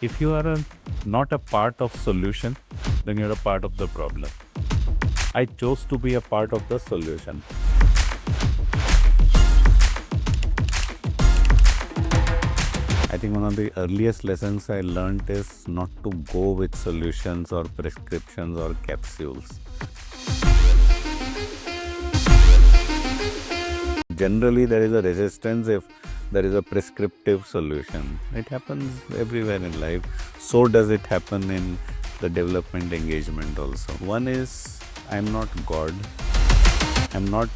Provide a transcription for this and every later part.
If you are not a part of solution, then you're a part of the problem. I chose to be a part of the solution. I think one of the earliest lessons I learned is not to go with solutions or prescriptions or capsules. Generally, there is a resistance if there is a prescriptive solution. It happens everywhere in life. So does it happen in the development engagement also. One is, I'm not God. I'm not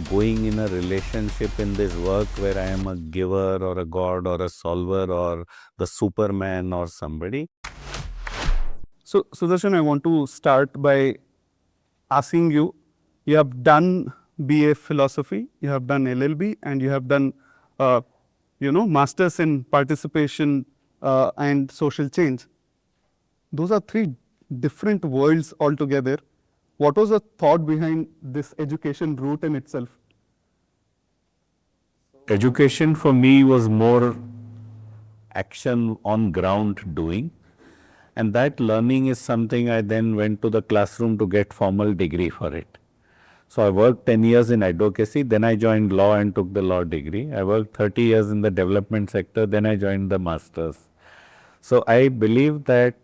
going in a relationship in this work where I am a giver or a God or a solver or the Superman or somebody. So, Sudarshan, I want to start by asking you, you have done BA Philosophy, you have done LLB, and you have done, Masters in Participation and Social Change. Those are three different worlds altogether. What was the thought behind this education route in itself? Education for me was more action on ground doing. And that learning is something I then went to the classroom to get formal degree for it. So I worked 10 years in advocacy, then I joined law and took the law degree. I worked 30 years in the development sector, then I joined the masters. So I believe that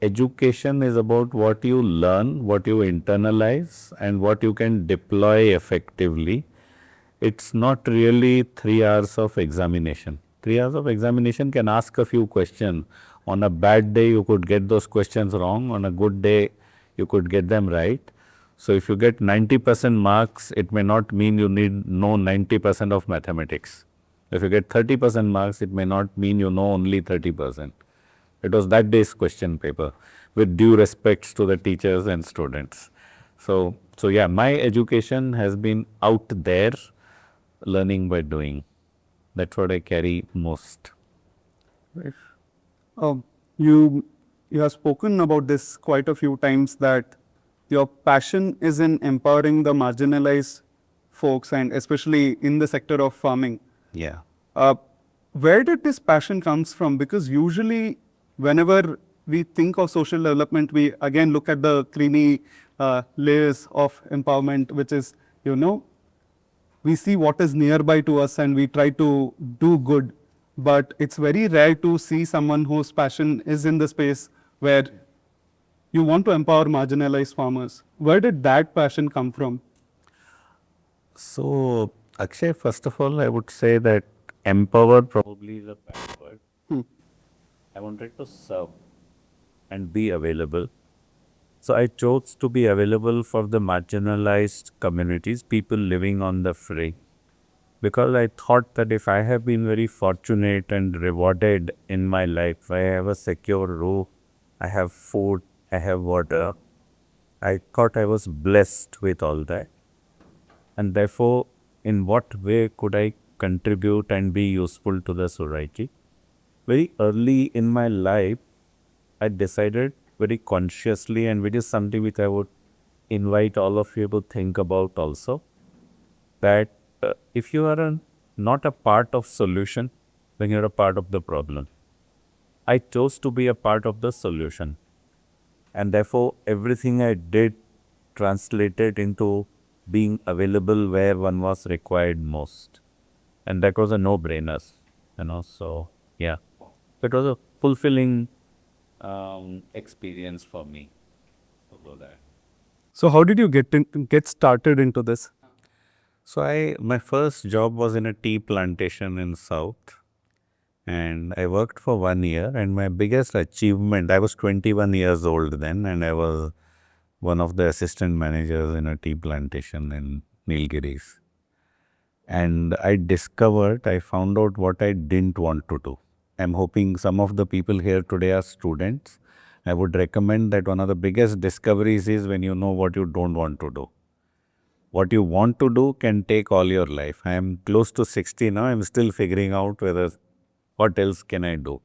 education is about what you learn, what you internalize, and what you can deploy effectively. It's not really 3 hours of examination. 3 hours of examination can ask a few questions. On a bad day, you could get those questions wrong. On a good day, you could get them right. So if you get 90% marks, it may not mean you need know 90% of mathematics. If you get 30% marks, it may not mean you know only 30%. It was that day's question paper, with due respects to the teachers and students. So yeah, my education has been out there, learning by doing. That's what I carry most. Right. Um, you you have spoken about this quite a few times that your passion is in empowering the marginalized folks and especially in the sector of farming. Yeah. Where did this passion comes from? Because usually whenever we think of social development, we again look at the creamy layers of empowerment, which is, we see what is nearby to us and we try to do good. But it's very rare to see someone whose passion is in the space where you want to empower marginalized farmers. Where did that passion come from? So, Akshay, first of all, I would say that empower probably is a bad word. I wanted to serve and be available. So I chose to be available for the marginalized communities, people living on the fray. Because I thought that if I have been very fortunate and rewarded in my life, I have a secure roof, I have food, I have water, I thought I was blessed with all that. And therefore, in what way could I contribute and be useful to the society? Very early in my life, I decided very consciously, and which is something which I would invite all of you to think about also, that if you are not a part of solution, then you're a part of the problem. I chose to be a part of the solution. And therefore, everything I did translated into being available where one was required most. And that was a no-brainer, so yeah. It was a fulfilling experience for me to go there. So how did you get started into this? So my first job was in a tea plantation in South, and I worked for 1 year, and my biggest achievement, I was 21 years old then, and I was one of the assistant managers in a tea plantation in Nilgiris. And I found out what I didn't want to do. I'm hoping some of the people here today are students. I would recommend that one of the biggest discoveries is when you know what you don't want to do. What you want to do can take all your life. I am close to 60 now. I'm still figuring out what else can I do.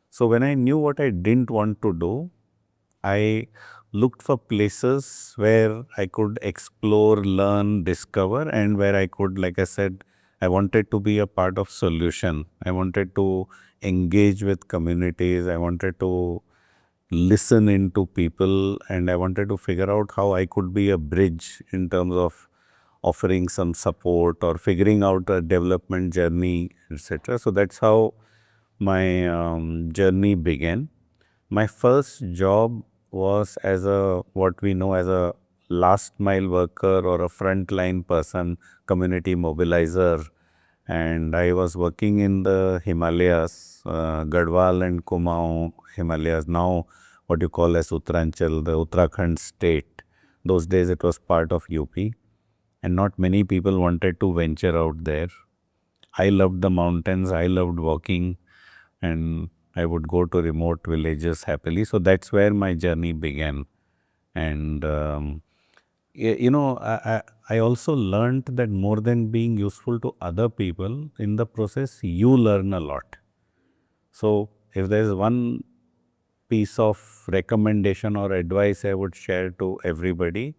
So when I knew what I didn't want to do, I looked for places where I could explore, learn, discover, and where I could, like I said, I wanted to be a part of solution. I wanted to engage with communities. I wanted to listen into people, and I wanted to figure out how I could be a bridge in terms of offering some support or figuring out a development journey, etc. So that's how my journey began. My first job was as a what we know as a last mile worker or a frontline person, community mobilizer. And I was working in the Himalayas, Garhwal and Kumaon Himalayas, now what you call as Uttaranchal, the Uttarakhand state. Those days it was part of UP, and not many people wanted to venture out there. I loved the mountains, I loved walking, and I would go to remote villages happily. So that's where my journey began. And, I also learned that more than being useful to other people, in the process, you learn a lot. So if there's one piece of recommendation or advice I would share to everybody,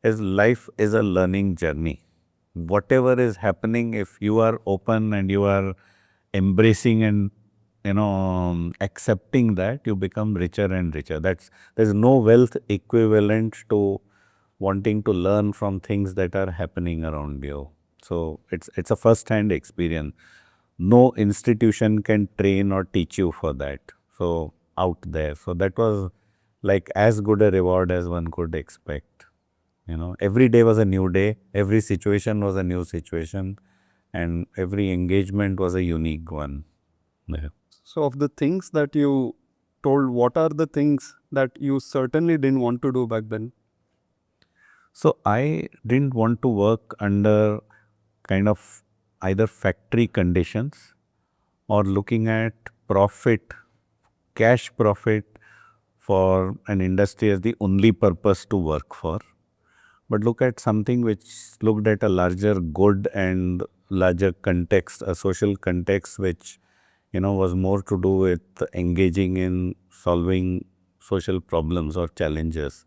is life is a learning journey. Whatever is happening, if you are open and you are embracing and accepting that, you become richer and richer. There's no wealth equivalent to wanting to learn from things that are happening around you. So it's a first hand experience. No institution can train or teach you for that. So out there. So that was like as good a reward as one could expect. Every day was a new day, every situation was a new situation, and every engagement was a unique one. Yeah. So, of the things that you told, what are the things that you certainly didn't want to do back then? So I didn't want to work under kind of either factory conditions or looking at profit, cash profit for an industry as the only purpose to work for. But look at something which looked at a larger good and larger context, a social context, which was more to do with engaging in solving social problems or challenges.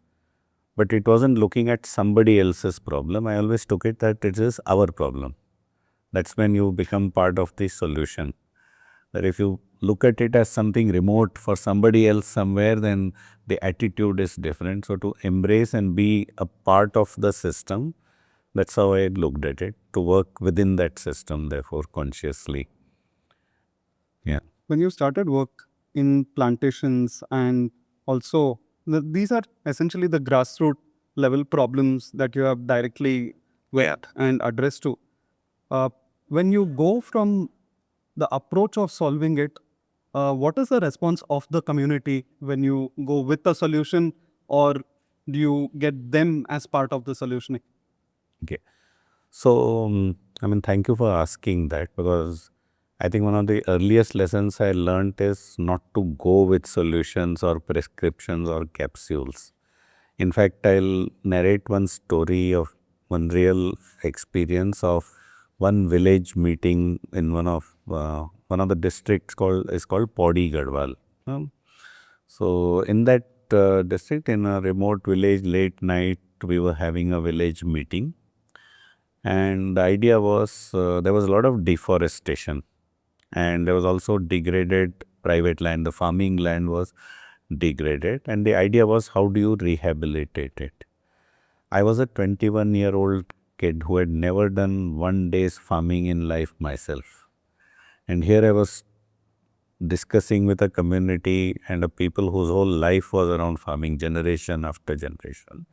But it wasn't looking at somebody else's problem. I always took it that it is our problem. That's when you become part of the solution. That if you look at it as something remote for somebody else somewhere, then the attitude is different. So to embrace and be a part of the system, that's how I looked at it, to work within that system, therefore consciously. Yeah. When you started work in plantations, and also these are essentially the grassroots level problems that you have directly with and addressed to. Uh, when you go from the approach of solving it, what is the response of the community when you go with a solution, or do you get them as part of the solution? Okay. So, thank you for asking that, because I think one of the earliest lessons I learned is not to go with solutions or prescriptions or capsules. In fact, I'll narrate one story of one real experience of one village meeting in one of the districts called Paudi Garhwal. So in that district, in a remote village, late night, we were having a village meeting, and the idea was there was a lot of deforestation, and there was also degraded private land. The farming land was degraded, and the idea was, how do you rehabilitate it? I was a 21-year-old kid who had never done one day's farming in life myself. And here I was discussing with a community and a people whose whole life was around farming, generation after generation.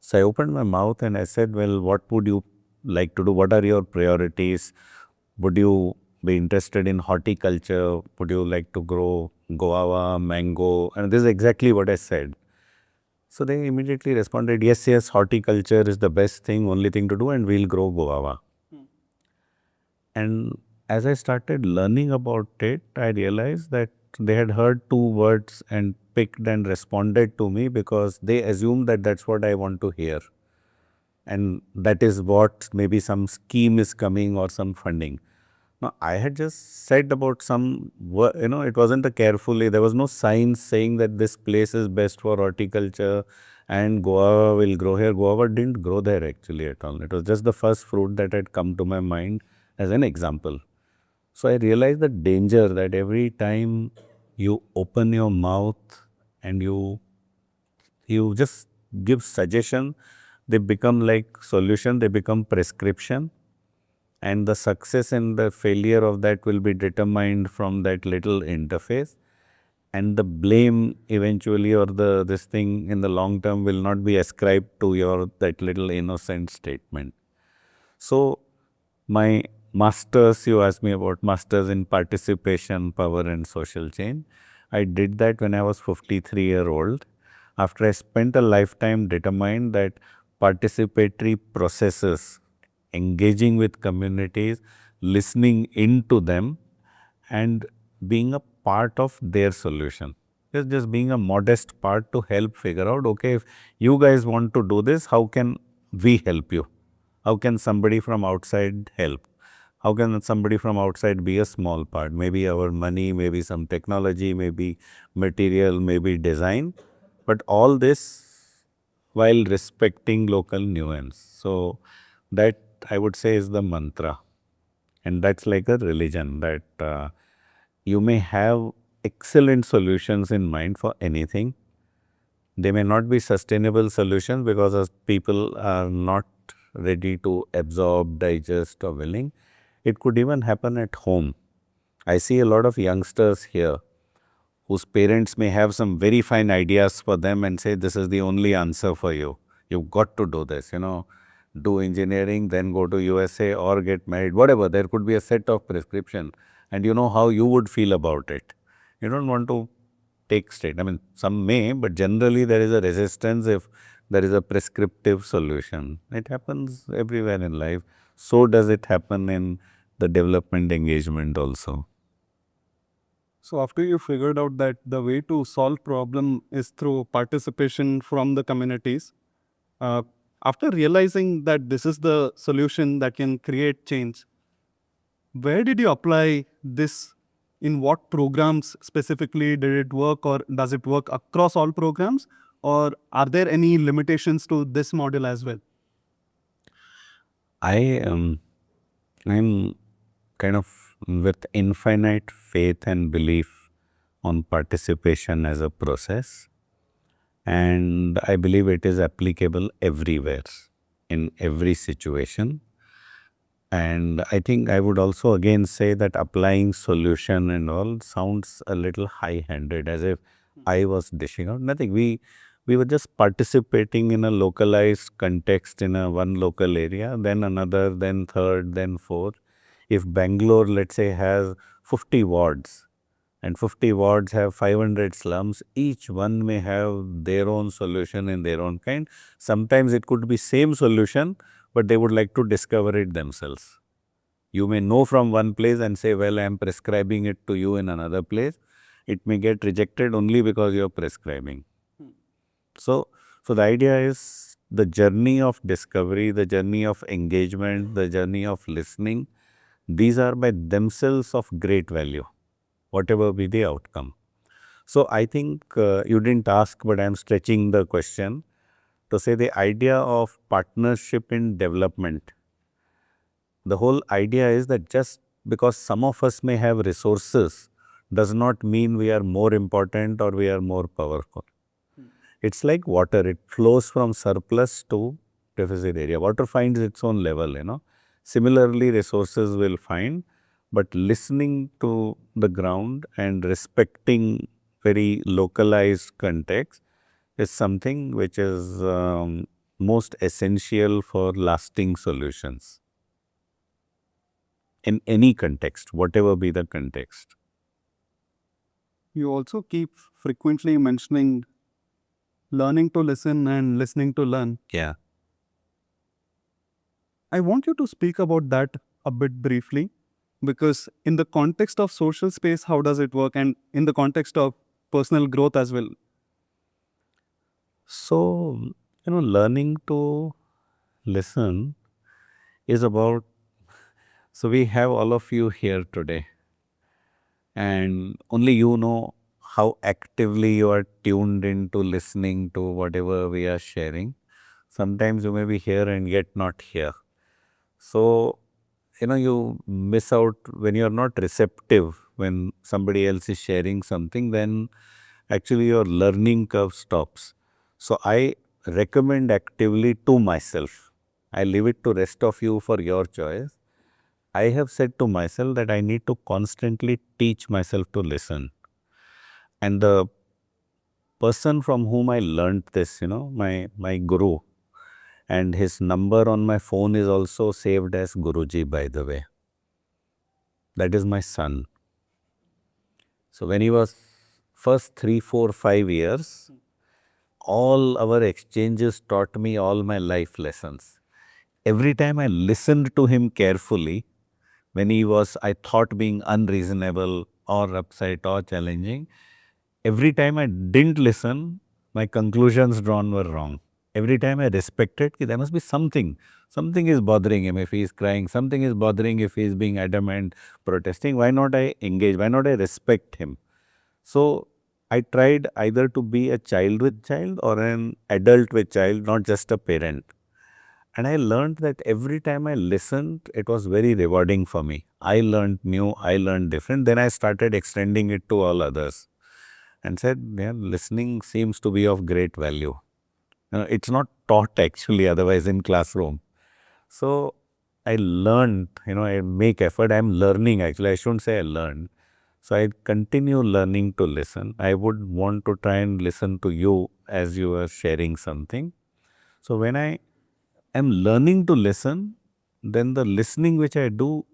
So I opened my mouth and I said, well, what would you like to do? What are your priorities? Would you be interested in horticulture? Would you like to grow guava, mango? And this is exactly what I said. So they immediately responded, yes, yes, horticulture is the best thing, only thing to do, and we'll grow guava. And as I started learning about it, I realized that they had heard two words and picked and responded to me because they assumed that that's what I want to hear. And that is what maybe some scheme is coming or some funding. Now, I had just said about it wasn't a carefully, there was no science saying that this place is best for horticulture and guava will grow here. Guava didn't grow there actually at all. It was just the first fruit that had come to my mind as an example. So I realized the danger that every time you open your mouth and you just give suggestion, they become like solution, they become prescription, and the success and the failure of that will be determined from that little interface, and the blame eventually or the this thing in the long term will not be ascribed to your that little innocent statement. So my masters, you asked me about masters in participation, power and social change. I did that when I was 53-year-old. After I spent a lifetime determined that participatory processes, engaging with communities, listening into them and being a part of their solution. Just being a modest part to help figure out, okay, if you guys want to do this, how can we help you? How can somebody from outside help? How can somebody from outside be a small part? Maybe our money, maybe some technology, maybe material, maybe design, but all this while respecting local nuance. So that I would say is the mantra. And that's like a religion that you may have excellent solutions in mind for anything. They may not be sustainable solutions because as people are not ready to absorb, digest or willing. It could even happen at home. I see a lot of youngsters here whose parents may have some very fine ideas for them and say, this is the only answer for you. You've got to do this, do engineering, then go to USA or get married, whatever. There could be a set of prescription and you know how you would feel about it. You don't want to take straight. I mean, some may, but generally there is a resistance if there is a prescriptive solution. It happens everywhere in life. So does it happen in the development engagement also. So after you figured out that the way to solve problem is through participation from the communities, uh, after realizing that this is the solution that can create change, where did you apply this? In what programs specifically did it work, or does it work across all programs? Or are there any limitations to this model as well? I'm kind of with infinite faith and belief on participation as a process. And I believe it is applicable everywhere, in every situation. And I think I would also again say that applying solution and all sounds a little high-handed, as if I was dishing out nothing. We were just participating in a localized context in a one local area, then another, then third, then fourth. If Bangalore, let's say, has 50 wards and 50 wards have 500 slums, each one may have their own solution in their own kind. Sometimes it could be same solution, but they would like to discover it themselves. You may know from one place and say, well, I am prescribing it to you in another place. It may get rejected only because you are prescribing. So, so the idea is the journey of discovery, the journey of engagement, the journey of listening. These are by themselves of great value, whatever be the outcome. So I think you didn't ask, but I'm stretching the question to say the idea of partnership in development. The whole idea is that just because some of us may have resources does not mean we are more important or we are more powerful. It's like water, it flows from surplus to deficit area. Water finds its own level. Similarly, resources will find, but listening to the ground and respecting very localized context is something which is most essential for lasting solutions in any context, whatever be the context. You also keep frequently mentioning learning to listen and listening to learn. Yeah. I want you to speak about that a bit briefly, because in the context of social space, how does it work? And in the context of personal growth as well. So, learning to listen is about, so we have all of you here today and only you know how actively you are tuned into listening to whatever we are sharing. Sometimes you may be here and yet not here. So you miss out when you're not receptive when somebody else is sharing something, then actually your learning curve stops. So I recommend actively to myself. I leave it to rest of you for your choice. I have said to myself that I need to constantly teach myself to listen. And the person from whom I learned this, my guru, and his number on my phone is also saved as Guruji, by the way. That is my son. So when he was first 3, 4, 5 years, all our exchanges taught me all my life lessons. Every time I listened to him carefully, when he was, I thought, being unreasonable or upset or challenging, every time I didn't listen, my conclusions drawn were wrong. Every time I respected, there must be something. Something is bothering him if he is crying. Something is bothering if he is being adamant, protesting. Why not I engage? Why not I respect him? So I tried either to be a child with child or an adult with child, not just a parent. And I learned that every time I listened, it was very rewarding for me. I learned new, I learned different. Then I started extending it to all others and said, yeah, listening seems to be of great value. It's not taught actually otherwise in classroom. So I learned, I make effort. I'm learning actually. I shouldn't say I learned. So I continue learning to listen. I would want to try and listen to you as you are sharing something. So when I am learning to listen, then the listening which I do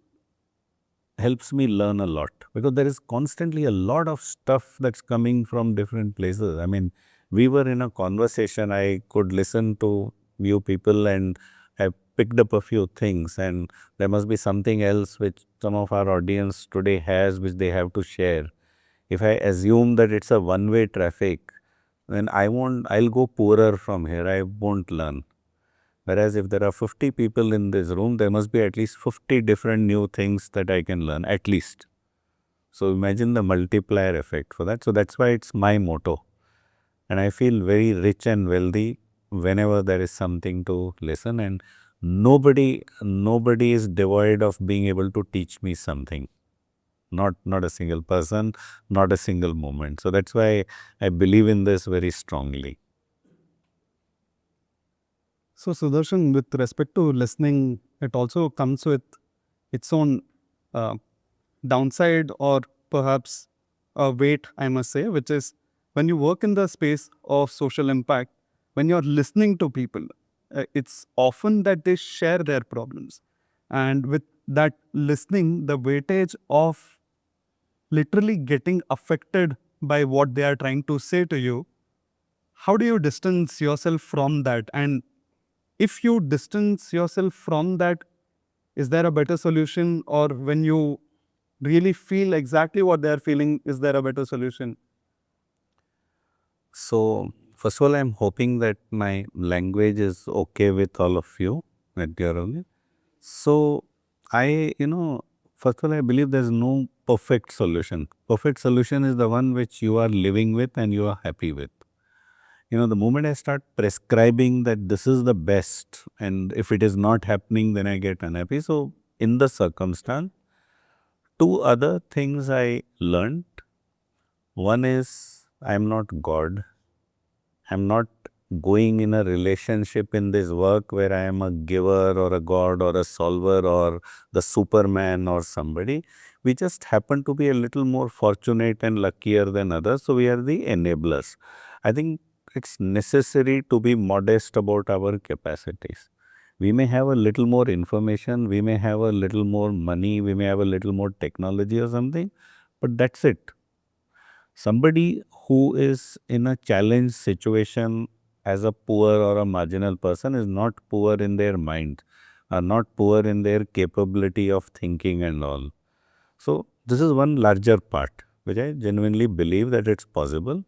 helps me learn a lot, because there is constantly a lot of stuff that's coming from different places. I mean, we were in a conversation, I could listen to you people and I picked up a few things, and there must be something else which some of our audience today has which they have to share. If I assume that it's a one-way traffic, then I'll go poorer from here. I won't learn. Whereas if there are 50 people in this room, there must be at least 50 different new things that I can learn, at least. So imagine the multiplier effect for that. So that's why it's my motto. And I feel very rich and wealthy whenever there is something to listen, and nobody is devoid of being able to teach me something. Not a single person, not a single moment. So that's why I believe in this very strongly. So, Sudarshan, with respect to listening, it also comes with its own uh, downside, or perhaps a weight, I must say, which is when you work in the space of social impact, when you're listening to people, it's often that they share their problems. And with that listening, the weightage of literally getting affected by what they are trying to say to you, how do you distance yourself from that? And if you distance yourself from that, is there a better solution? Or when you really feel exactly what they're feeling, is there a better solution? So first of all, I'm hoping that my language is okay with all of you at your own. So first of all, I believe there's no perfect solution. Perfect solution is the one which you are living with and you are happy with. The moment I start prescribing that this is the best, and if it is not happening, then I get unhappy. So in the circumstance, two other things I learned. One is I'm not God. I'm not going in a relationship in this work where I am a giver or a God or a solver or the Superman or somebody. We just happen to be a little more fortunate and luckier than others. So we are the enablers. I think it's necessary to be modest about our capacities. We may have a little more information, we may have a little more money, we may have a little more technology or something, but that's it. Somebody who is in a challenge situation as a poor or a marginal person is not poor in their mind, are not poor in their capability of thinking and all. So this is one larger part which I genuinely believe that it's possible.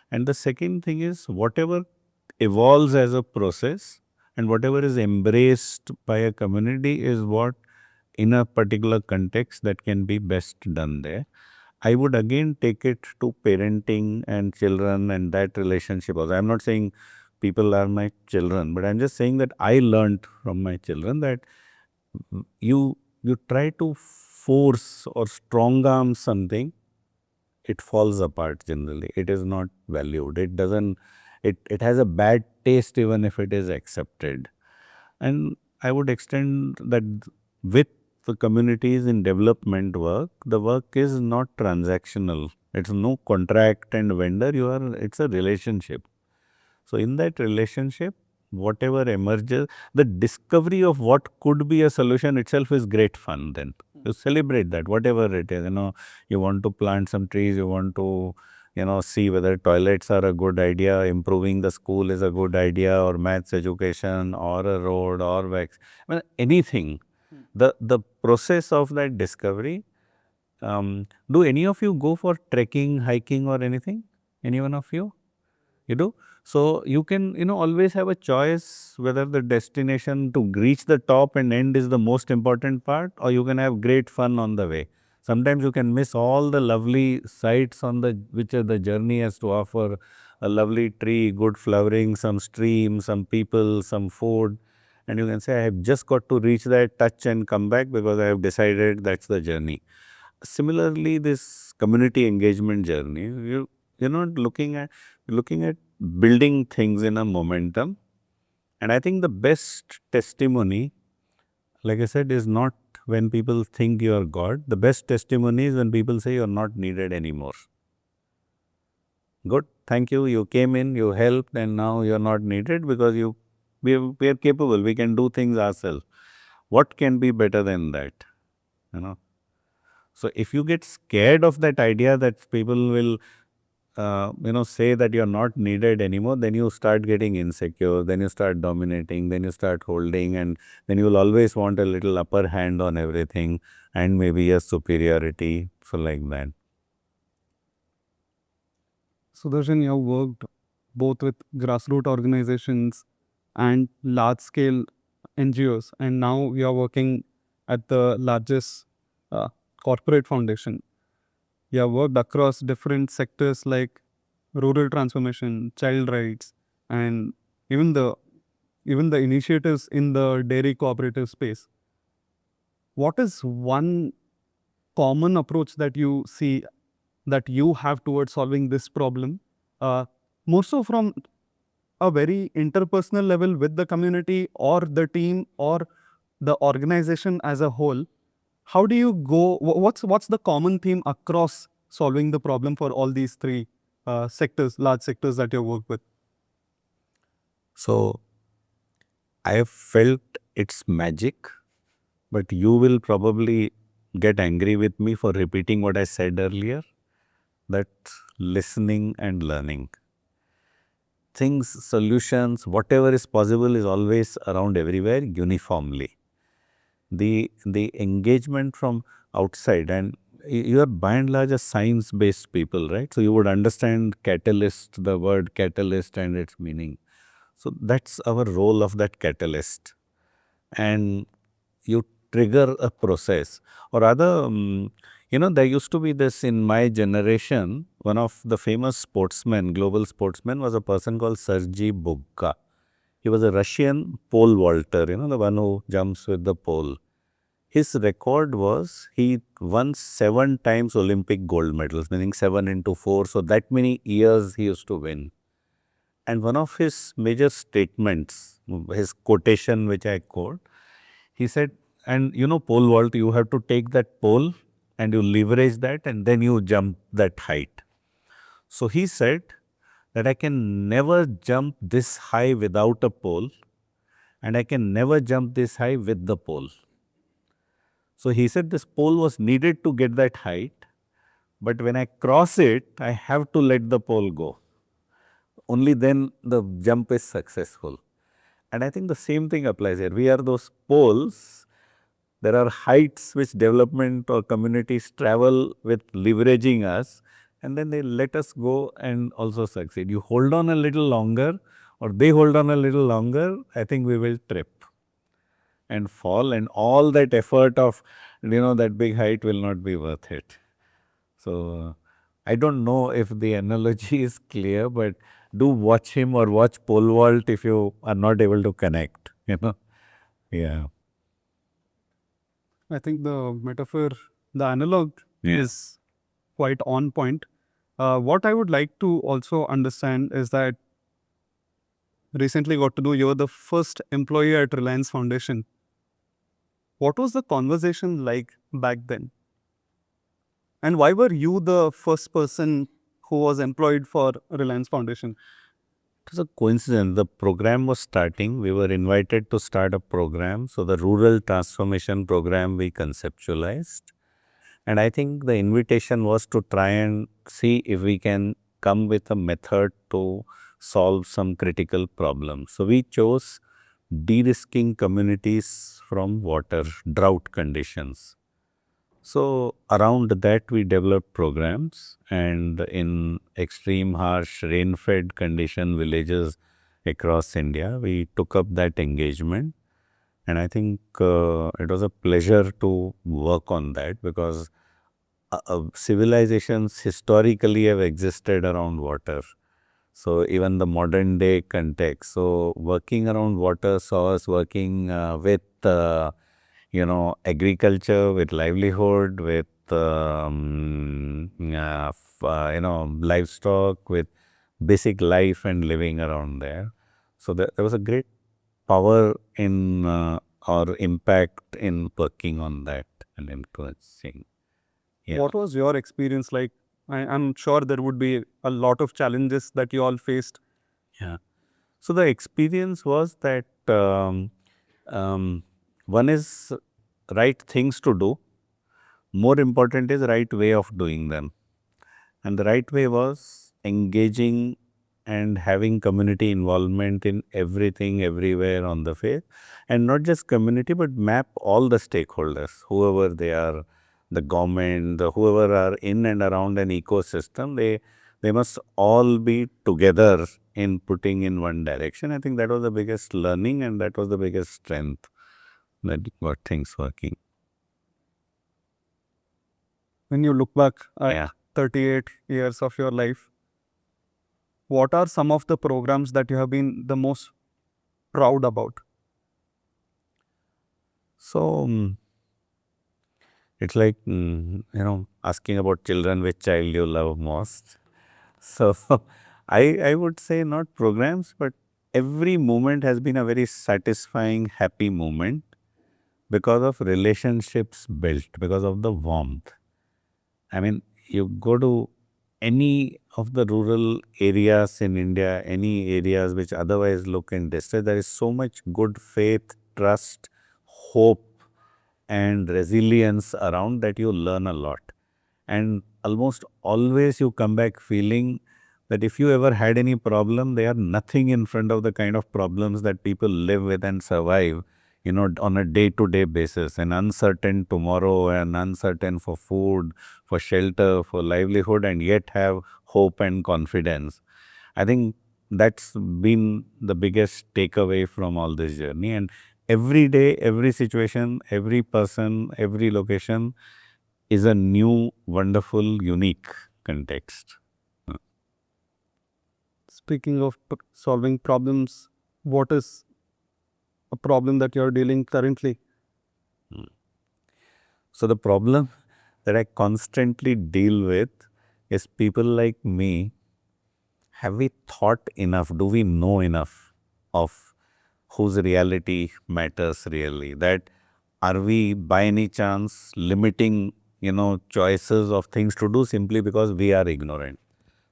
And the second thing is, whatever evolves as a process and whatever is embraced by a community is what, in a particular context, that can be best done there. I would again take it to parenting and children and that relationship also. I'm not saying people are my children, but I'm just saying that I learned from my children that you you try to force or strong arm something, it falls apart generally. It is not valued. It doesn't, it has a bad taste even if it is accepted. And I would extend that with the communities in development work, the work is not transactional. It's no contract and vendor. It's a relationship. So in that relationship, whatever emerges, the discovery of what could be a solution itself is great fun then. You celebrate that, whatever it is, you want to plant some trees, you want to, see whether toilets are a good idea, improving the school is a good idea, or maths education, or a road, or anything. The process of that discovery, do any of you go for trekking, hiking or anything? Any one of you? You do? So you can, always have a choice whether the destination to reach the top and end is the most important part, or you can have great fun on the way. Sometimes you can miss all the lovely sights on which the journey has to offer, a lovely tree, good flowering, some stream, some people, some food. And you can say, I have just got to reach that, touch and come back because I have decided that's the journey. Similarly, this community engagement journey, you're not looking at building things in a momentum. And I think the best testimony, like I said, is not when people think you are God. The best testimony is when people say you're not needed anymore. Good, thank you. You came in, you helped, and now you're not needed because we are capable. We can do things ourselves. What can be better than that? You know. So if you get scared of that idea that people will, say that you're not needed anymore, then you start getting insecure, then you start dominating, then you start holding, and then you will always want a little upper hand on everything and maybe a superiority. So like that. Sudarshan, you have worked both with grassroots organizations and large scale NGOs, and now you are working at the largest uh, corporate foundation. You have worked across different sectors like rural transformation, child rights, and even the even the initiatives in the dairy cooperative space. What is one common approach that you see that you have towards solving this problem? More so from a very interpersonal level with the community or the team or the organization as a whole. How do you go? What's the common theme across solving the problem for all these three sectors, large sectors that you work with? So I have felt its magic, but you will probably get angry with me for repeating what I said earlier, that listening and learning. Things, solutions, whatever is possible is always around everywhere uniformly. The engagement from outside, and you are by and large a science-based people, right? So you would understand catalyst, the word catalyst and its meaning. So that's our role of that catalyst. And you trigger a process, or rather, there used to be this in my generation. One of the famous sportsmen, global sportsmen, was a person called Sergei Bubka. He was a Russian pole vaulter, the one who jumps with the pole. His record was he won 7 times Olympic gold medals, meaning 7 into 4. So that many years he used to win. And one of his major statements, his quotation which I quote, he said, and pole vault, you have to take that pole and you leverage that and then you jump that height. So he said that I can never jump this high without a pole and I can never jump this high with the pole. So he said this pole was needed to get that height, but when I cross it, I have to let the pole go. Only then the jump is successful. And I think the same thing applies here. We are those poles. There are heights which development or communities travel with leveraging us, and then they let us go and also succeed. You hold on a little longer, or they hold on a little longer, I think we will trip and fall, and all that effort of, that big height will not be worth it. So, I don't know if the analogy is clear, but do watch him or watch pole vault if you are not able to connect, Yeah. I think the metaphor, the analog is quite on point. What I would like to also understand is that recently got to know you're the first employee at Reliance Foundation. What was the conversation like back then? And why were you the first person who was employed for Reliance Foundation? It was a coincidence. The program was starting. We were invited to start a program. So the rural transformation program we conceptualized. And I think the invitation was to try and see if we can come with a method to solve some critical problems. So we chose de-risking communities from water, drought conditions. So around that we developed programs, and in extreme harsh rain-fed condition villages across India, we took up that engagement. And I think it was a pleasure to work on that, because civilizations historically have existed around water. So even the modern day context. So working around water saw us working with, agriculture, with livelihood, with, livestock, with basic life and living around there. So there was a great power in or impact in working on that and influencing. Yeah. What was your experience like? I'm sure there would be a lot of challenges that you all faced. Yeah. So the experience was that um, one is right things to do. More important is right way of doing them. And the right way was engaging and having community involvement in everything, everywhere on the faith. And not just community, but map all the stakeholders, whoever they are, the government, whoever are in and around an ecosystem, they must all be together in putting in one direction. I think that was the biggest learning, and that was the biggest strength that got things working. When you look back at Yeah. 38 years of your life, what are some of the programs that you have been the most proud about? So, it's like, asking about children, which child you love most. So, I would say not programs, but every moment has been a very satisfying, happy moment because of relationships built, because of the warmth. I mean, you go to any of the rural areas in India, any areas which otherwise look in distress, there is so much good faith, trust, hope, and resilience around that you learn a lot. And almost always you come back feeling that if you ever had any problem, they are nothing in front of the kind of problems that people live with and survive, on a day-to-day basis. An uncertain tomorrow, and uncertain for food, for shelter, for livelihood, and yet have hope and confidence. I think that's been the biggest takeaway from all this journey. And every day, every situation, every person, every location is a new, wonderful, unique context. Speaking of solving problems, what is a problem that you're dealing currently? So the problem that I constantly deal with is people like me. Have we thought enough? Do we know enough of whose reality matters really? That are we by any chance limiting, choices of things to do simply because we are ignorant?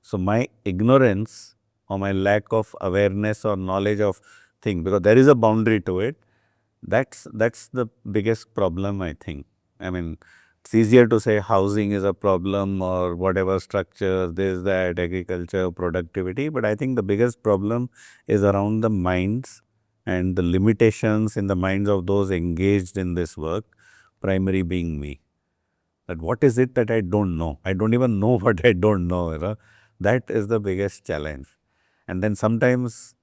So my ignorance or my lack of awareness or knowledge of things, because there is a boundary to it, that's the biggest problem, I think. I mean, it's easier to say housing is a problem or whatever structure, this, that, agriculture, productivity, but I think the biggest problem is around the minds and the limitations in the minds of those engaged in this work, primary being me. That what is it that I don't know? I don't even know what I don't know. That is the biggest challenge. And then sometimes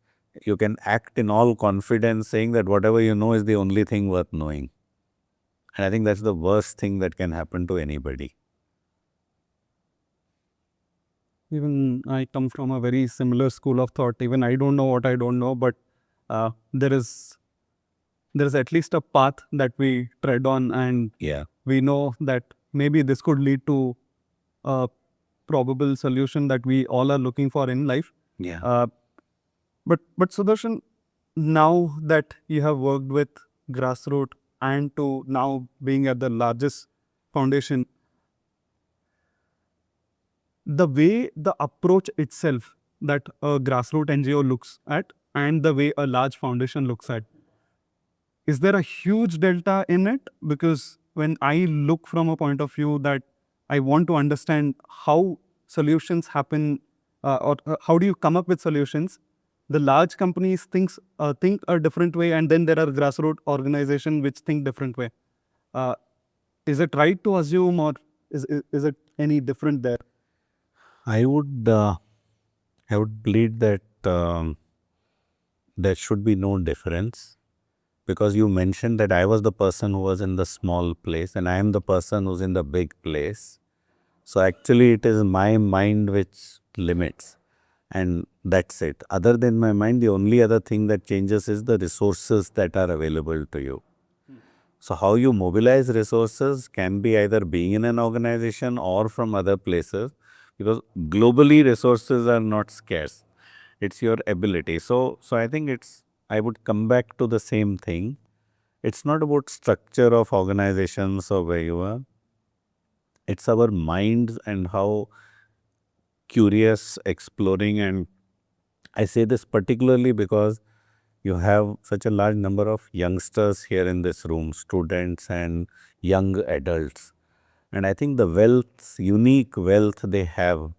you can act in all confidence saying that whatever you know is the only thing worth knowing. And I think that's the worst thing that can happen to anybody. Even I come from a very similar school of thought. Even I don't know what I don't know, but there is there's at least a path that we tread on, and Yeah. we know that maybe this could lead to a probable solution that we all are looking for in life. Yeah. Uh, but Sudarshan, now that you have worked with grassroots and to now being at the largest foundation, the way the approach itself that a grassroots NGO looks at and the way a large foundation looks at, is there a huge delta in it? Because when I look from a point of view that I want to understand how solutions happen, or how do you come up with solutions, the large companies think a different way, and then there are grassroots organizations which think different way. Uh, is it right to assume, or is it any different there? I would I would plead that there should be no difference, because you mentioned that I was the person who was in the small place and I am the person who's in the big place. So actually it is my mind which limits, and that's it. Other than my mind, the only other thing that changes is the resources that are available to you. So how you mobilize resources can be either being in an organization or from other places, because globally resources are not scarce. It's your ability. So I think I would come back to the same thing. It's not about structure of organizations or where you are. It's our minds and how curious, exploring, and I say this particularly because you have such a large number of youngsters here in this room, students and young adults. And I think the wealth, unique wealth they have,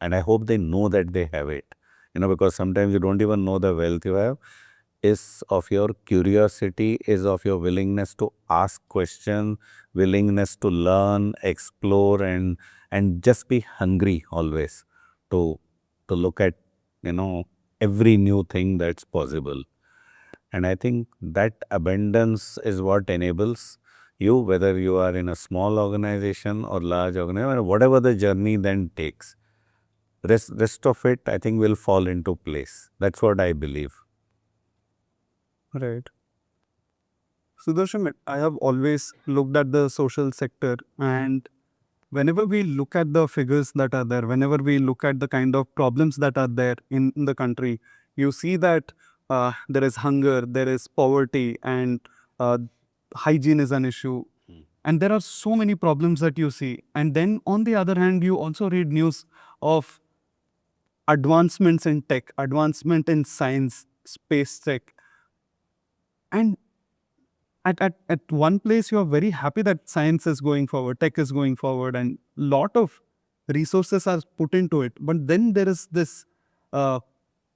and I hope they know that they have it, because sometimes you don't even know the wealth you have, is of your curiosity, is of your willingness to ask questions, willingness to learn, explore, and just be hungry always to look at, every new thing that's possible. And I think that abundance is what enables you, whether you are in a small organization or large organization, whatever the journey then takes. Rest of it, I think, will fall into place. That's what I believe. Right. Sudarshan, I have always looked at the social sector, and whenever we look at the figures that are there, whenever we look at the kind of problems that are there in the country, you see that there is hunger, there is poverty, and uh, hygiene is an issue. And there are so many problems that you see. And then on the other hand, you also read news of advancements in tech, advancement in science, space tech. And at one place, you are very happy that science is going forward, tech is going forward, and lot of resources are put into it. But then there is this uh,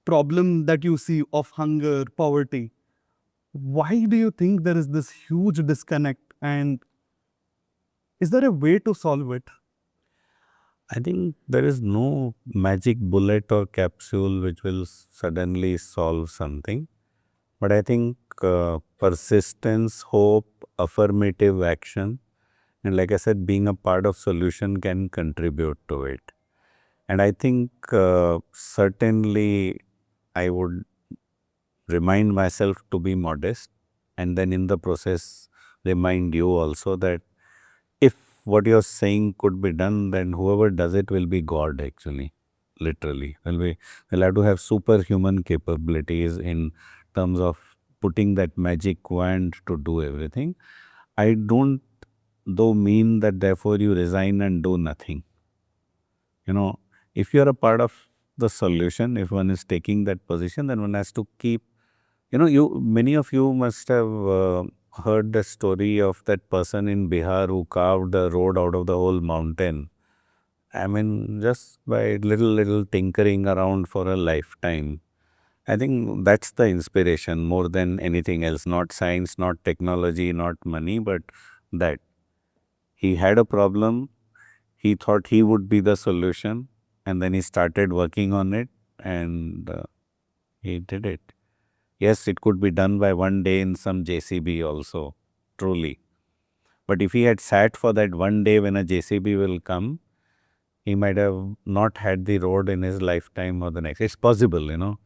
problem that you see of hunger, poverty. Why do you think there is this huge disconnect? And is there a way to solve it? I think there is no magic bullet or capsule which will suddenly solve something. But I think persistence, hope, affirmative action, and like I said, being a part of solution can contribute to it. And I think certainly I would remind myself to be modest, and then in the process remind you also that if what you're saying could be done, then whoever does it will be God actually, literally. Will have to have superhuman capabilities in terms of putting that magic wand to do everything. I don't though mean that therefore you resign and do nothing. If you're a part of the solution, if one is taking that position, then one has to keep, many of you must have heard the story of that person in Bihar who carved a road out of the whole mountain. I mean, just by little tinkering around for a lifetime. I think that's the inspiration more than anything else, not science, not technology, not money, but that he had a problem. He thought he would be the solution, and then he started working on it, and he did it. Yes, it could be done by one day in some JCB also, truly. But if he had sat for that one day when a JCB will come, he might have not had the road in his lifetime or the next. It's possible.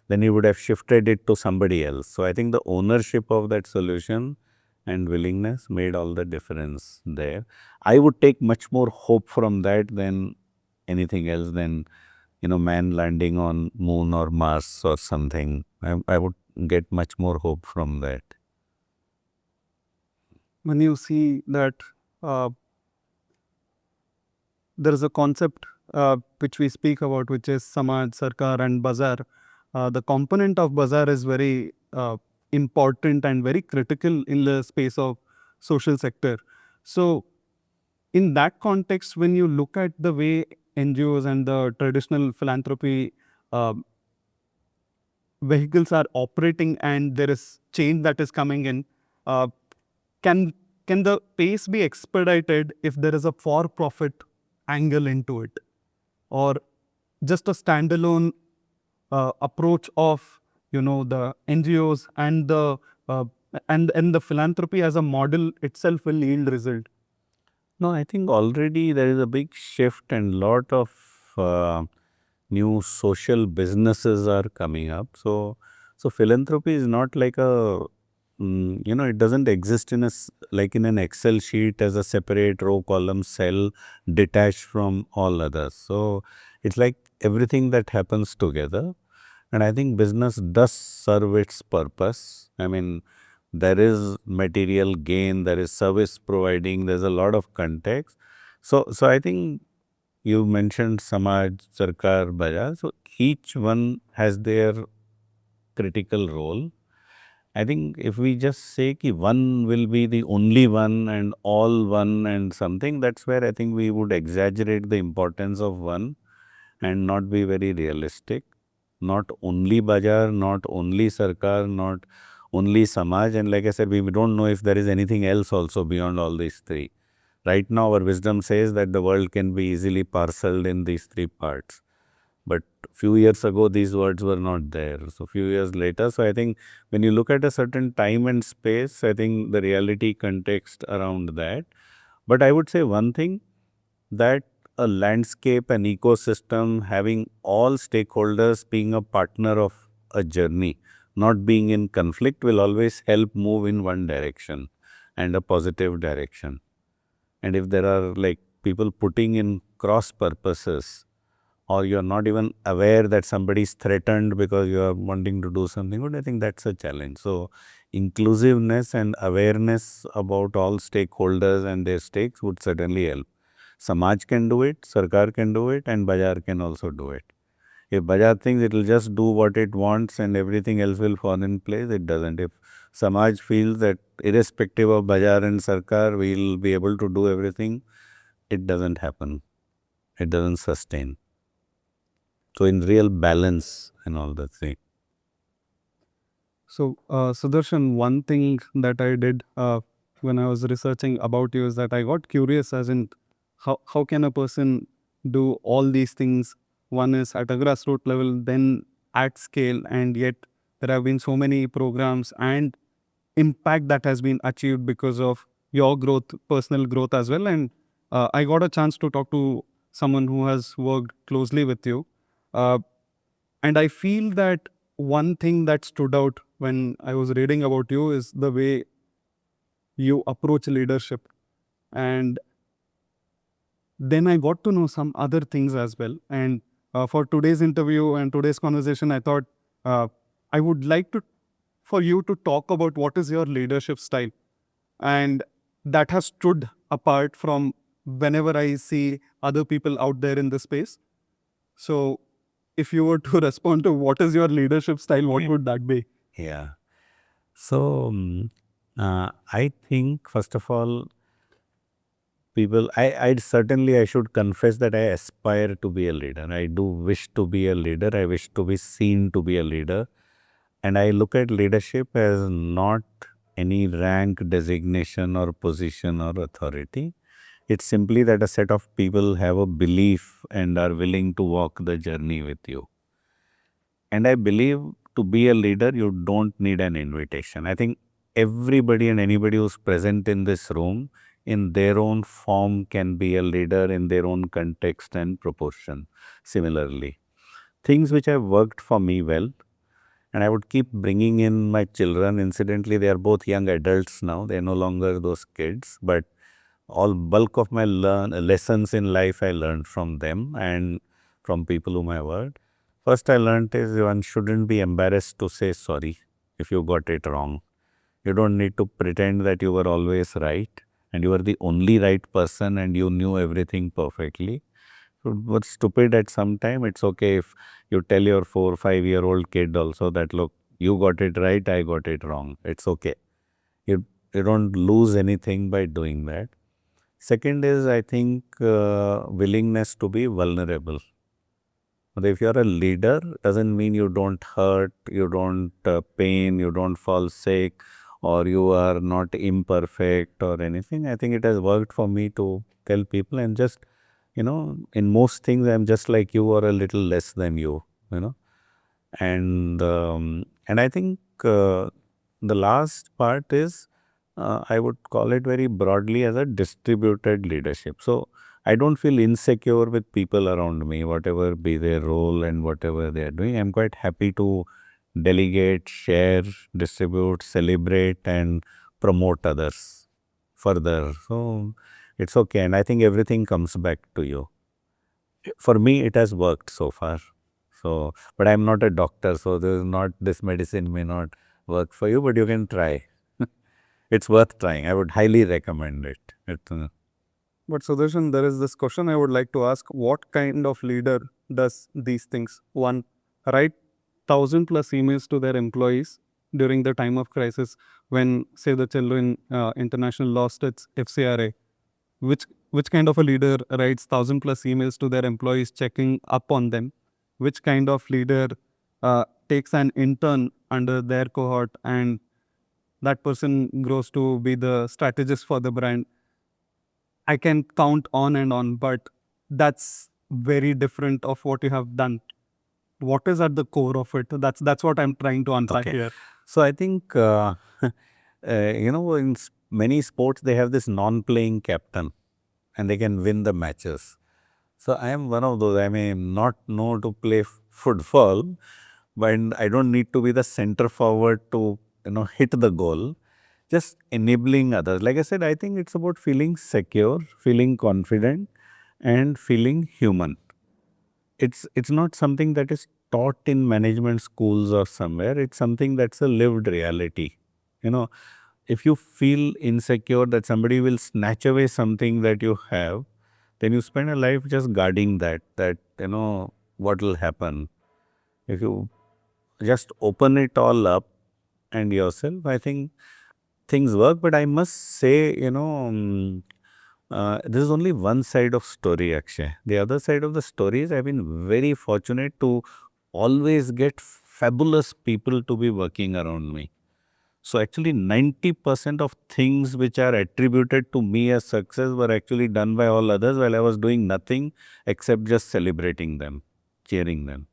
then he would have shifted it to somebody else. So I think the ownership of that solution and willingness made all the difference there. I would take much more hope from that than anything else, than man landing on moon or Mars or something. I would get much more hope from that. When you see that uh, there is a concept which we speak about, which is Samaj, Sarkar, and Bazaar. The component of Bazaar is very important and very critical in the space of social sector. So, in that context, when you look at the way NGOs and the traditional philanthropy uh, vehicles are operating and there is change that is coming in, uh, can can the pace be expedited if there is a for-profit angle into it, or just a standalone approach of the NGOs and the uh, and the philanthropy as a model itself will yield result? No, I think already there is a big shift and lot of new social businesses are coming up. So philanthropy is not like it doesn't exist like in an Excel sheet as a separate row column cell detached from all others. So it's like everything that happens together. And I think business does serve its purpose. I mean, there is material gain, there is service providing, there's a lot of context. So I think you mentioned Samaj, Sarkar, Bajaj. So each one has their critical role. I think if we just say ki one will be the only one and all one and something, that's where I think we would exaggerate the importance of one and not be very realistic. Not only Bajar, not only Sarkar, not only Samaj. And like I said, we don't know if there is anything else also beyond all these three. Right now, our wisdom says that the world can be easily parceled in these three parts. But few years ago, these words were not there. So few years later, so I think when you look at a certain time and space, I think the reality context around that. But I would say one thing, that a landscape, an ecosystem, having all stakeholders being a partner of a journey, not being in conflict, will always help move in one direction and a positive direction. And if there are like people putting in cross purposes, or you're not even aware that somebody is threatened because you are wanting to do something good, I think that's a challenge. So inclusiveness and awareness about all stakeholders and their stakes would certainly help. Samaj can do it, Sarkar can do it, and Bazaar can also do it. If Bazaar thinks it will just do what it wants and everything else will fall in place, it doesn't. If Samaj feels that irrespective of Bazaar and Sarkar, we'll be able to do everything, it doesn't happen. It doesn't sustain. So in real balance and all that thing. So, Sudarshan, one thing that I did when I was researching about you is that I got curious, as in how can a person do all these things? One is at a grassroots level, then at scale, and yet there have been so many programs and impact that has been achieved because of your growth, personal growth as well. And I got a chance to talk to someone who has worked closely with you. Uh, and I feel that one thing that stood out when I was reading about you is the way you approach leadership. And then I got to know some other things as well. And for today's interview and today's conversation, I thought uh, I would like to for you to talk about what is your leadership style, and that has stood apart from whenever I see other people out there in the space. So, if you were to respond to what is your leadership style, what would that be? Yeah. So I think first of all, I should confess that I aspire to be a leader. I do wish to be a leader. I wish to be seen to be a leader. And I look at leadership as not any rank, designation or position or authority. It's simply that a set of people have a belief and are willing to walk the journey with you. And I believe to be a leader, you don't need an invitation. I think everybody and anybody who's present in this room in their own form can be a leader in their own context and proportion. Similarly, things which have worked for me well, And I would keep bringing in my children. Incidentally, they are both young adults now. They're no longer those kids, but all bulk of my lessons in life I learned from them and from people whom I worked. First I learned is one shouldn't be embarrassed to say sorry if you got it wrong. You don't need to pretend that you were always right and you were the only right person and you knew everything perfectly. So what's stupid at some time, it's okay if you tell your 4 or 5 year old kid also that, look, you got it right, I got it wrong. It's okay. You don't lose anything by doing that. Second is, I think, willingness to be vulnerable. But if you're a leader, doesn't mean you don't hurt, you don't pain, you don't fall sick, or you are not imperfect or anything. I think it has worked for me to tell people and just, in most things, I'm just like you or a little less than you know. And I think the last part is I would call it very broadly as a distributed leadership. So I don't feel insecure with people around me, whatever be their role and whatever they are doing. I'm quite happy to delegate, share, distribute, celebrate, and promote others further. So it's okay. And I think everything comes back to you. For me, it has worked so far. So, but I'm not a doctor, so there's not this medicine may not work for you, but you can try. It's worth trying. I would highly recommend it. But Sudarshan, there is this question I would like to ask. What kind of leader does these things? One, write 1,000+ emails to their employees during the time of crisis when, say, the Children International lost its FCRA. Which kind of a leader writes 1,000+ emails to their employees checking up on them? Which kind of leader takes an intern under their cohort and that person grows to be the strategist for the brand? I can count on and on, but that's very different of what you have done. What is at the core of it? That's what I'm trying to unpack here. So I think, in many sports, they have this non-playing captain and they can win the matches. So I am one of those. I may not know to play football, but I don't need to be the center forward to, hit the goal. Just enabling others. Like I said, I think it's about feeling secure, feeling confident, and feeling human. It's not something that is taught in management schools or somewhere. It's something that's a lived reality. You know, if you feel insecure that somebody will snatch away something that you have, then you spend a life just guarding that what will happen. If you just open it all up and yourself, I think things work. But I must say, this is only one side of story, Akshay. The other side of the story is I've been very fortunate to always get fabulous people to be working around me. So actually 90% of things which are attributed to me as success were actually done by all others while I was doing nothing except just celebrating them, cheering them.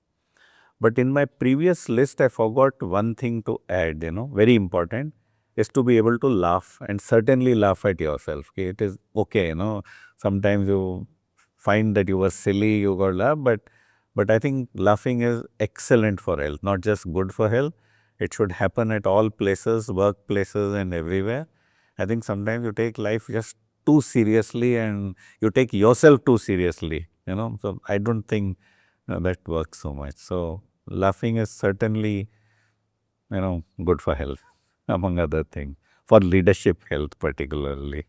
But in my previous list, I forgot one thing to add, very important is to be able to laugh and certainly laugh at yourself. Okay? It is okay, sometimes you find that you were silly, you got laugh, but I think laughing is excellent for health, not just good for health. It should happen at all places, workplaces and everywhere. I think sometimes you take life just too seriously and you take yourself too seriously, So I don't think that works so much. So laughing is certainly, good for health, among other things, for leadership health particularly.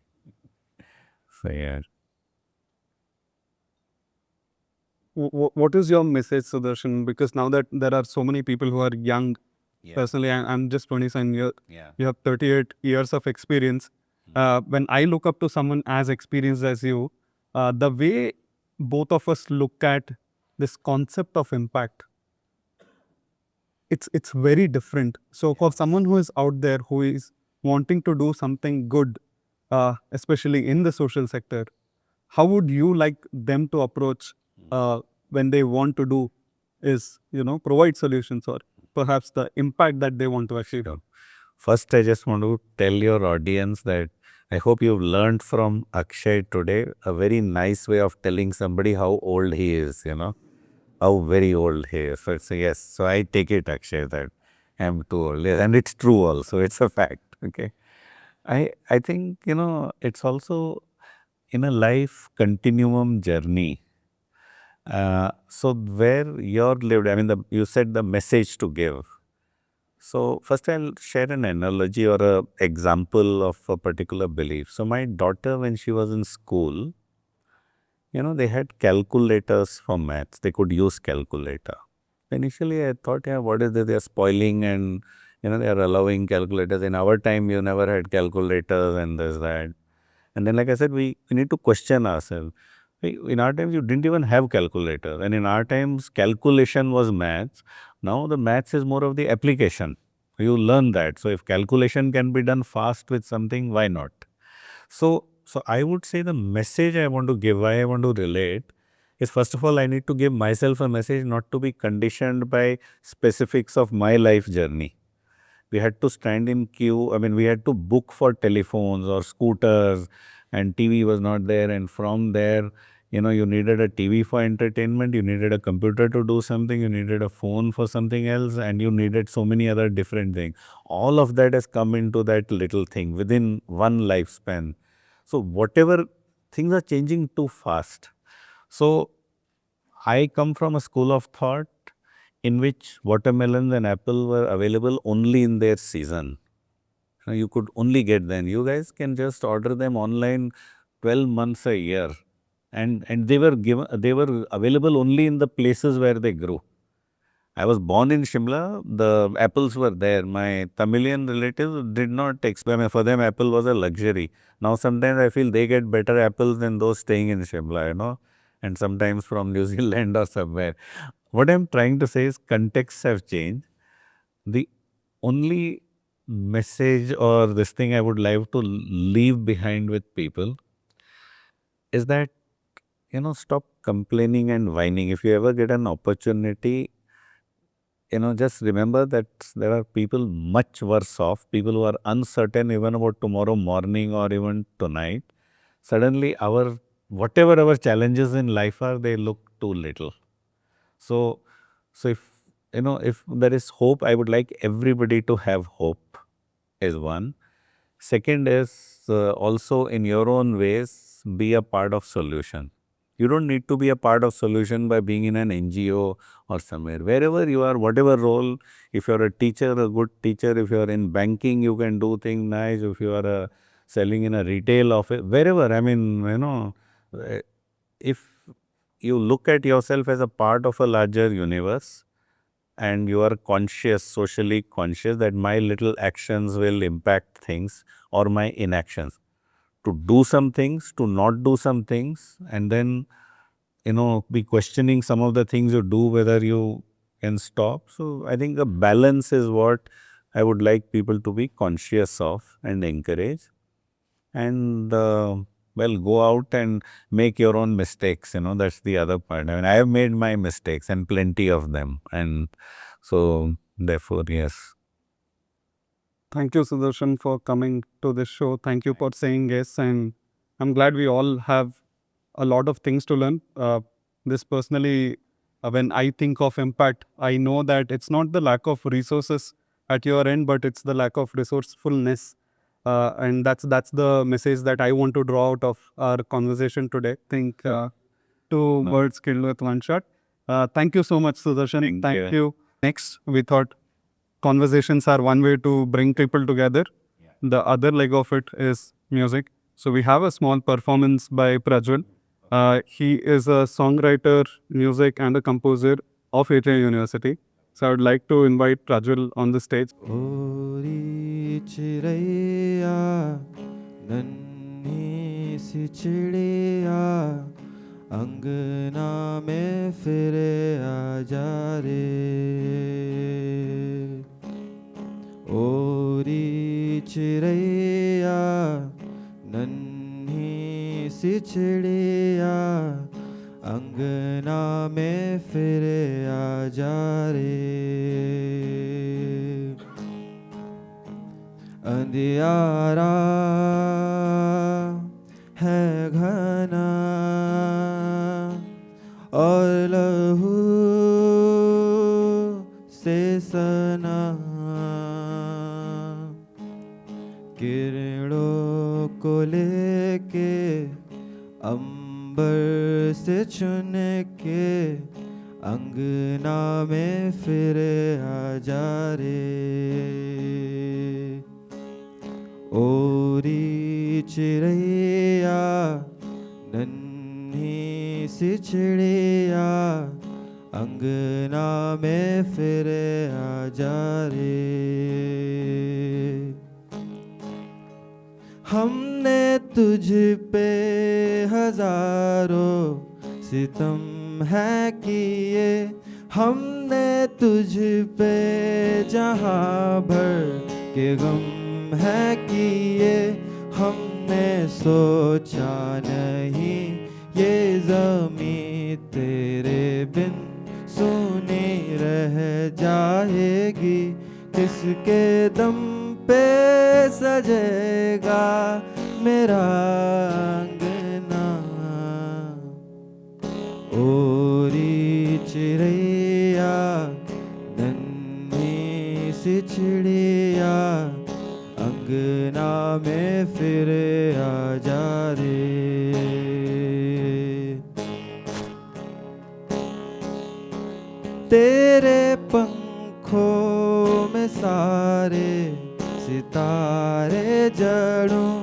So yeah. What is your message, Sudarshan? Because now that there are so many people who are young, personally, I'm just 27 years. Yeah. You have 38 years of experience. When I look up to someone as experienced as you, the way both of us look at this concept of impact, it's very different. So for someone who is out there who is wanting to do something good, especially in the social sector, how would you like them to approach when they want to do is provide solutions or perhaps the impact that they want to achieve? Sure. First, I just want to tell your audience that I hope you've learned from Akshay today a very nice way of telling somebody how old he is, how very old he is. So it's a yes. So I take it, Akshay, that I'm too old. Yes, and it's true also. It's a fact. Okay. I think, it's also in a life continuum journey. So where you're lived, I mean, you said the message to give. So first I'll share an analogy or a example of a particular belief. So my daughter, when she was in school, they had calculators for maths. They could use calculator. Initially, I thought, yeah, what is this? They are spoiling and, they are allowing calculators. In our time, you never had calculators and this, that. And then, like I said, we need to question ourselves. In our times, you didn't even have calculator. And in our times, calculation was maths. Now, the maths is more of the application. You learn that. So, if calculation can be done fast with something, why not? So I would say the message I want to give, why I want to relate, is first of all, I need to give myself a message not to be conditioned by specifics of my life journey. We had to stand in queue. I mean, we had to book for telephones or scooters, and TV was not there. And from there, you needed a TV for entertainment, you needed a computer to do something, you needed a phone for something else, and you needed so many other different things. All of that has come into that little thing within one lifespan. So, whatever things are changing too fast. So, I come from a school of thought in which watermelons and apple were available only in their season. You could only get them. You guys can just order them online 12 months a year. And they were available only in the places where they grew. I was born in Shimla. The apples were there. My Tamilian relatives did not expect. I mean, for them, apple was a luxury. Now, sometimes I feel they get better apples than those staying in Shimla, and sometimes from New Zealand or somewhere. What I'm trying to say is contexts have changed. The only message or this thing I would like to leave behind with people is that, stop complaining and whining. If you ever get an opportunity, just remember that there are people much worse off, people who are uncertain even about tomorrow morning or even tonight. Suddenly, whatever our challenges in life are, they look too little. So, if there is hope, I would like everybody to have hope, is one. Second is also in your own ways, be a part of solution. You don't need to be a part of solution by being in an NGO or somewhere. Wherever you are, whatever role, if you're a teacher, a good teacher, if you're in banking, you can do things nice. If you are selling in a retail office, wherever, I mean, uh, if you look at yourself as a part of a larger universe, and you are conscious, socially conscious that my little actions will impact things or my inactions. To do some things, to not do some things, and then, be questioning some of the things you do, whether you can stop. So I think a balance is what I would like people to be conscious of and encourage. And well, go out and make your own mistakes. That's the other part. I mean, I have made my mistakes and plenty of them. And so, therefore, yes. Thank you, Sudarshan, for coming to this show. Thank you for saying yes. And I'm glad we all have a lot of things to learn. This personally, when I think of impact, I know that it's not the lack of resources at your end, but it's the lack of resourcefulness. And that's the message that I want to draw out of our conversation today. Think two No, birds killed with one shot. Thank you so much, Sudarshan. thank Thank you. you. Next, we thought conversations are one way to bring people together. Yeah. The other leg of it is music. So we have a small performance by Prajwal. He is a songwriter, music, and a composer of AJ University. So I would like to invite Prajwal on the stage. ओरी चिड़ैया नन्ही सी चिड़िया अंगना में फिरे आ जा रे ओरी चिड़ैया नन्ही सी चिड़िया अंगना में फिरे आ जा रे अंधियारा है घना और लहू से सना, किरणों को लेके अंबर से चुन के अंगना में फिर आ जा रे। ओरी चिड़ैया नन्ही सी चिड़िया अंगना में फिर आ जा रे। हमने तुझ पे हजारों सितम है किए, हमने तुझ पे जहां भर के गम है किए। हमने सोचा नहीं ये ज़मीं तेरे बिन सुनी रह जाएगी। किसके दम पे सजेगा मेरा अंगना। ओरी चिड़ैया नन्ही सी चिड़िया अंगना में फिर आ जा रे। तेरे पंखों में सारे सितारे जड़ूं,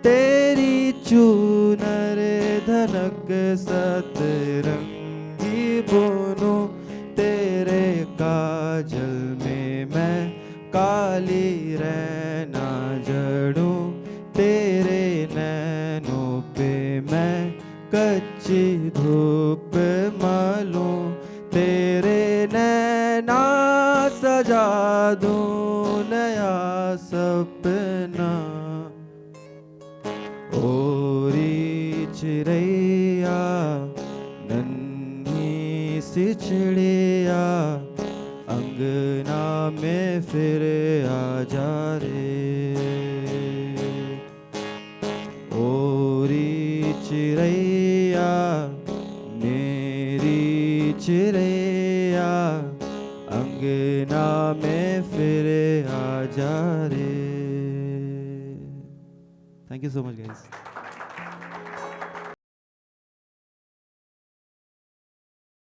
तेरी चूनर धनक सतरंगी बुनूं। तेरे काजल में मैं काली रैना जड़ूं, तेरे नैनों पे मैं कच्ची धूप मालूं। तेरे नैना सजा दूं नया सपना। ओरी चिड़ैया नन्ही सी चिड़िया अंगना में फिर आ जा रे। ओरी चिड़ैया मेरी चिड़ैया अंगना में फिर आ जा रे। Thank you so much guys.